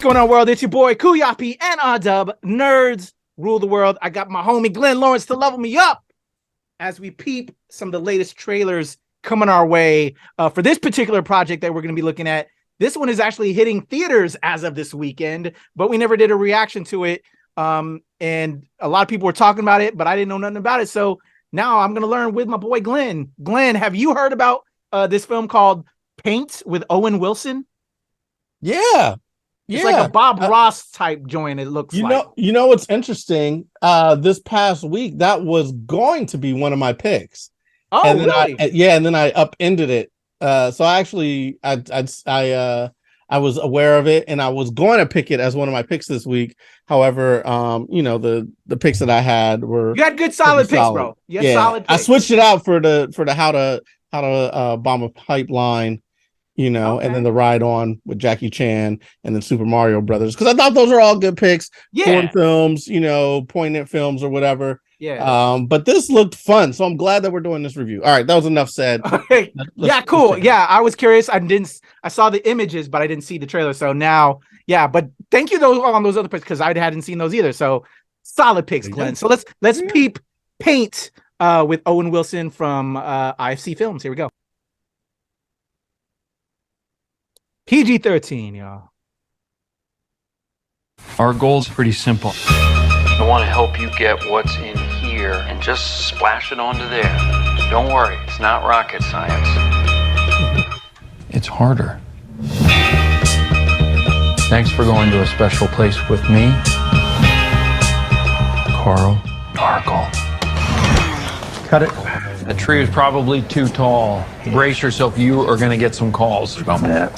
going on, world? It's your boy Kuya P, NRW Nerds Rule the World. I got my homie Glenn Lawrence to level me up as we peep some of the latest trailers coming our way for this particular project that we're going to be looking at. This one is actually hitting theaters as of this weekend, but we never did a reaction to it. And a lot of people were talking about it, but I didn't know nothing about it. So now I'm going to learn with my boy Glenn. Glenn, have you heard about this film called Paint with Owen Wilson? Yeah. It's like a Bob Ross type joint, it looks like. You know what's interesting? This past week, that was going to be one of my picks. Oh, and then really? and then I upended it. So actually, I was aware of it, and I was going to pick it as one of my picks this week. However, the picks that I had were you had good solid picks, bro. You had solid picks. I switched it out for the how to bomb a pipeline, and then the Ride On with Jackie Chan, and then Super Mario Brothers, because I thought those are all good picks. Foreign films, poignant films or whatever. Yeah. But this looked fun, so I'm glad that we're doing this review. All right, that was enough said. Okay. Cool. Yeah, I was curious. I saw the images, but I didn't see the trailer. So now, but thank you on those other picks, because I hadn't seen those either. So solid picks, Glenn. So let's peep Paint with Owen Wilson from IFC Films. Here we go. PG-13, y'all. Our goal's pretty simple. I want to help you get what's in here and just splash it onto there. Don't worry, it's not rocket science. It's harder. Thanks for going to a special place with me, Carl Nargle. Cut it. The tree is probably too tall. Brace yourself, you are going to get some calls about that.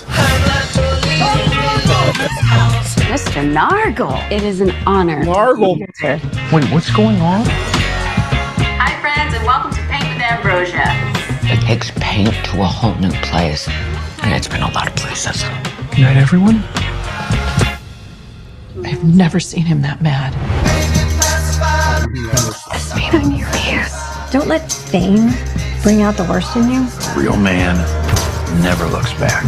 Mr. Nargle, it is an honor. Nargle. Wait, what's going on? Hi, friends, and welcome to Paint with Ambrosia. It takes paint to a whole new place, and it's been a lot of places. Good night, everyone. I've never seen him that mad. This paint on your ears. Don't let fame bring out the worst in you. A real man never looks back.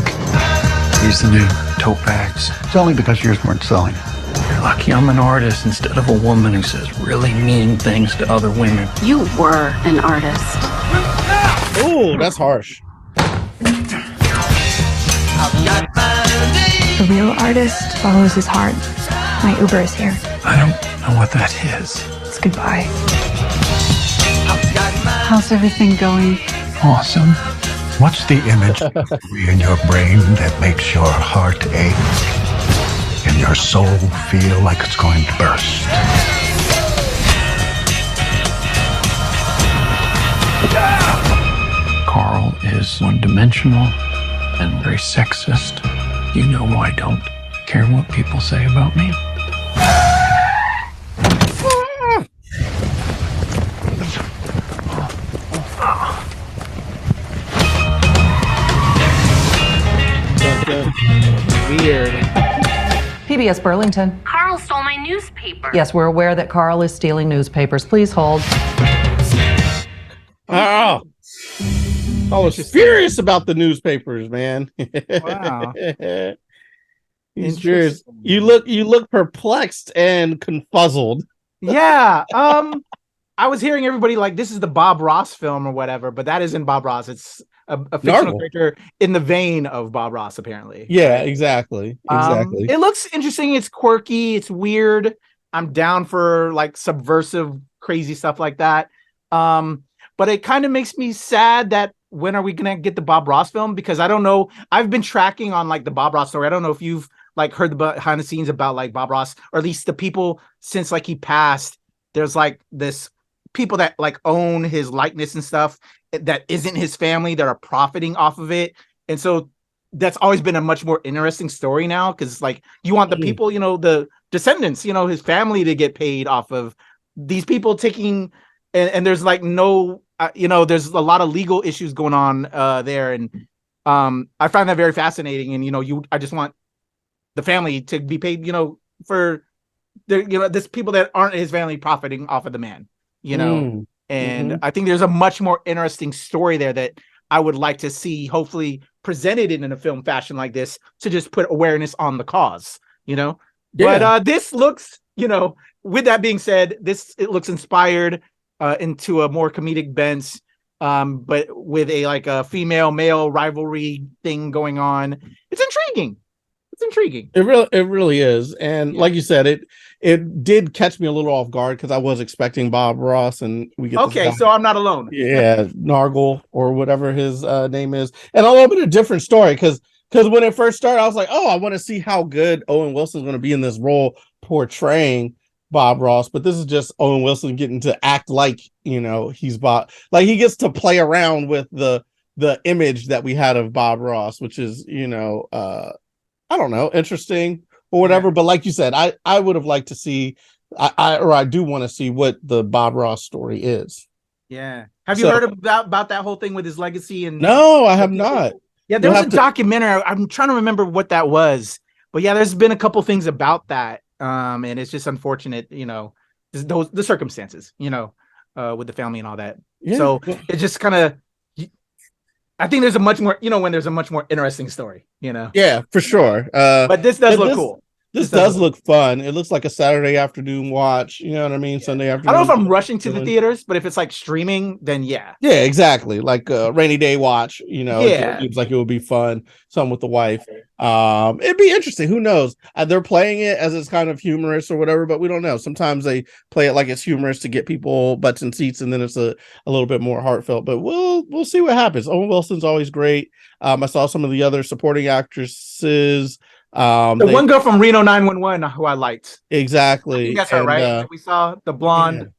Use the new tote bags. It's only because yours weren't selling. You're lucky I'm an artist instead of a woman who says really mean things to other women. You were an artist. Oh, that's harsh. The real artist follows his heart. My Uber is here. I don't know what that is. It's goodbye. How's everything going? Awesome. What's the image in your brain that makes your heart ache and your soul feel like it's going to burst? Carl is one-dimensional and very sexist. You know I don't care what people say about me. Weird. PBS Burlington. Carl stole my newspaper. Yes, we're aware that Carl is stealing newspapers. Please hold. Oh, I was furious about the newspapers, man. Wow. He's furious. You look perplexed and confuzzled. Yeah. I was hearing everybody like this is the Bob Ross film or whatever, but that isn't Bob Ross. It's a fictional character in the vein of Bob Ross, apparently. Yeah, exactly. It looks interesting. It's quirky. It's weird. I'm down for like subversive, crazy stuff like that. But it kind of makes me sad that when are we gonna get the Bob Ross film? Because I don't know. I've been tracking on like the Bob Ross story. I don't know if you've like heard the behind the scenes about like Bob Ross, or at least the people since like he passed. There's like this people that like own his likeness and stuff that isn't his family that are profiting off of it. And so that's always been a much more interesting story now, because like you want the people, the descendants, his family to get paid off of these people taking, and there's like no, there's a lot of legal issues going on there. And I find that very fascinating. And, I just want the family to be paid, for there's people that aren't his family profiting off of the man, and I think there's a much more interesting story there that I would like to see, hopefully presented in a film fashion like this, to just put awareness on the cause, you know. Yeah. But this looks, you know, with that being said, it looks inspired into a more comedic bent, but with a female male rivalry thing going on. It's intriguing. It really is. And like you said, it did catch me a little off guard because I was expecting Bob Ross, and we get okay, so I'm not alone. Yeah, Nargle or whatever his name is, and a little bit of a different story because when it first started, I was like, oh, I want to see how good Owen Wilson's going to be in this role portraying Bob Ross. But this is just Owen Wilson getting to act like, you know, he's Bob, like he gets to play around with the image that we had of Bob Ross, which is, you know, I don't know, interesting or whatever. Yeah. But like you said, I would have liked to see, I do want to see what the Bob Ross story is. Yeah. Have you heard about that whole thing with his legacy? And no, I have not. Yeah, there was a documentary. I'm trying to remember what that was. But yeah, there's been a couple things about that. And it's just unfortunate, you know, the circumstances, you know, with the family and all that. Yeah. So it just kind of, I think there's a much more, you know, when there's a much more interesting story, you know. Yeah, for sure. But this does look cool. This does look fun. It looks like a Saturday afternoon watch. You know what I mean? Yeah. Sunday afternoon. I don't know if I'm rushing to the theaters, but if it's like streaming, then yeah. Yeah, exactly. Like a rainy day watch. You know, it seems like it would be fun. Something with the wife. It'd be interesting. Who knows? They're playing it as it's kind of humorous or whatever, but we don't know. Sometimes they play it like it's humorous to get people butts in seats, and then it's a little bit more heartfelt. But we'll see what happens. Owen Wilson's always great. I saw some of the other supporting actresses. One girl from Reno 911 who I liked. Exactly. I think that's her, right? We saw the blonde.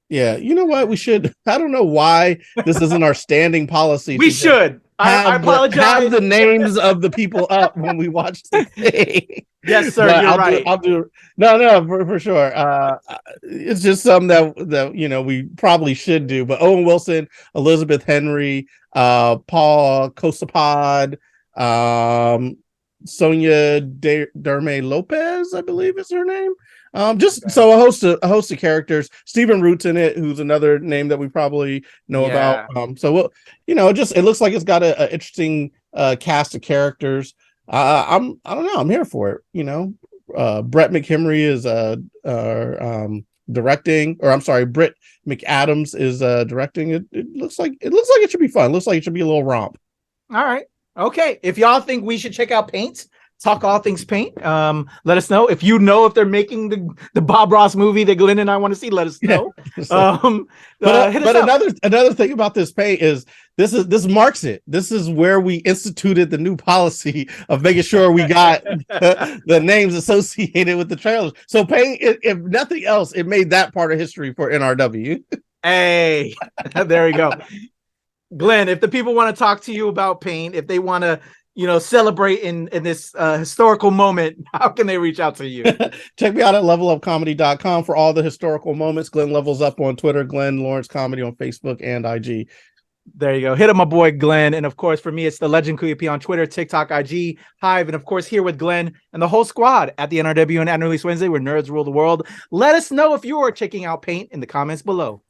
Yeah. You know what? We should. I don't know why this isn't our standing policy. We should. I apologize. Have the names of the people up when we watch the thing. Yes, sir. You're right. I'll do. No, for sure. It's just something that you know we probably should do. But Owen Wilson, Elizabeth Henry, Paul Kosapod, Sonia Derme Lopez, I believe is her name. So a host of characters. Stephen Root's in it, who's another name that we probably know about. So we'll, you know, it looks like it's got an interesting cast of characters. I don't know. I'm here for it. You know, Brett McHenry is directing, or I'm sorry, Britt McAdams is directing. It looks like it should be fun. It looks like it should be a little romp. All right. Okay, if y'all think we should check out Paint, talk all things Paint, let us know. If you know if they're making the Bob Ross movie that Glenn and I want to see, let us know. But another thing about this Paint is this marks it. This is where we instituted the new policy of making sure we got the names associated with the trailers. So Paint, if nothing else, it made that part of history for NRW. Hey, there we go. Glenn, if the people want to talk to you about Paint, if they want to, you know, celebrate in this historical moment, how can they reach out to you? Check me out at levelupcomedy.com for all the historical moments. Glenn Levels Up on Twitter, Glenn Lawrence Comedy on Facebook and IG. There you go. Hit up my boy Glenn. And of course, for me, it's the Legend Kuya P on Twitter, TikTok, IG, Hive, and of course, here with Glenn and the whole squad at the NRW and At Release Wednesday, where nerds rule the world. Let us know if you are checking out Paint in the comments below.